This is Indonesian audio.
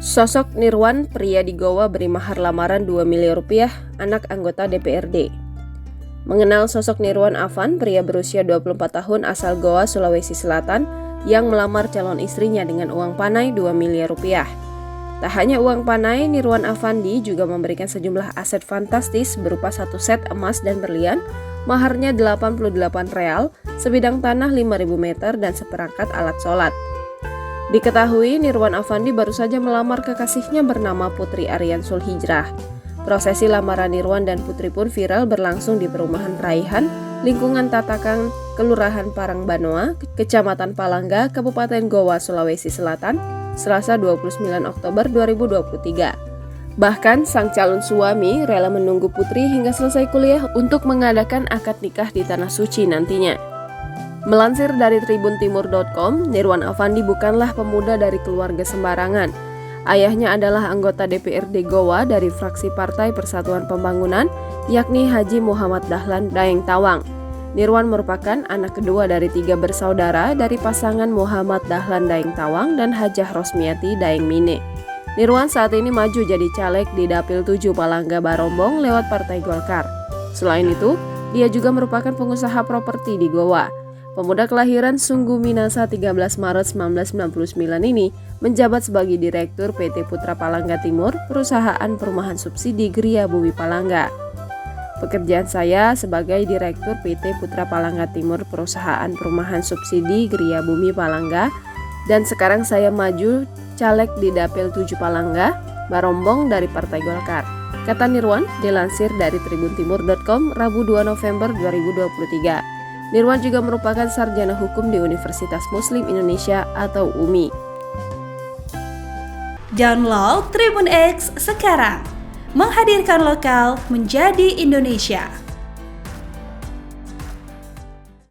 Sosok Nirwan, pria di Goa beri mahar lamaran 2 miliar rupiah, anak anggota DPRD. Mengenal sosok Nirwan Afan, pria berusia 24 tahun asal Goa, Sulawesi Selatan, yang melamar calon istrinya dengan uang panai 2 miliar rupiah. Tak hanya uang panai, Nirwan Afandi juga memberikan sejumlah aset fantastis berupa satu set emas dan berlian, maharnya 88 real, sebidang tanah 5.000 meter dan seperangkat alat sholat. Diketahui Nirwan Afandi baru saja melamar kekasihnya bernama Putri Aryan Sulhijrah. Prosesi lamaran Nirwan dan Putri pun viral berlangsung di perumahan Raihan, lingkungan Tatakan, Kelurahan Parangbanoa, Kecamatan Palangga, Kabupaten Goa, Sulawesi Selatan, Selasa 29 Oktober 2023. Bahkan sang calon suami rela menunggu Putri hingga selesai kuliah untuk mengadakan akad nikah di Tanah Suci nantinya. Melansir dari tribuntimur.com, Nirwan Afandi bukanlah pemuda dari keluarga sembarangan. Ayahnya adalah anggota DPRD Goa dari fraksi Partai Persatuan Pembangunan, yakni Haji Muhammad Dahlan Daeng Tawang. Nirwan merupakan anak kedua dari 3 bersaudara dari pasangan Muhammad Dahlan Daeng Tawang dan Hajah Rosmiati Daeng Mine. Nirwan saat ini maju jadi caleg di Dapil 7 Palangga Barombong lewat Partai Golkar. Selain itu, dia juga merupakan pengusaha properti di Goa. Pemuda kelahiran Sungguh Minasa 13 Maret 1999 ini menjabat sebagai Direktur PT Putra Palangga Timur, perusahaan perumahan subsidi Gria Bumi Palangga. Pekerjaan saya sebagai Direktur PT Putra Palangga Timur, perusahaan perumahan subsidi Gria Bumi Palangga, dan sekarang saya maju caleg di Dapil 7 Palangga, Barombong dari Partai Golkar, kata Nirwan dilansir dari tribuntimur.com Rabu 2 November 2023. Nirwan juga merupakan sarjana hukum di Universitas Muslim Indonesia atau UMI. Download Tribun X sekarang, menghadirkan lokal menjadi Indonesia.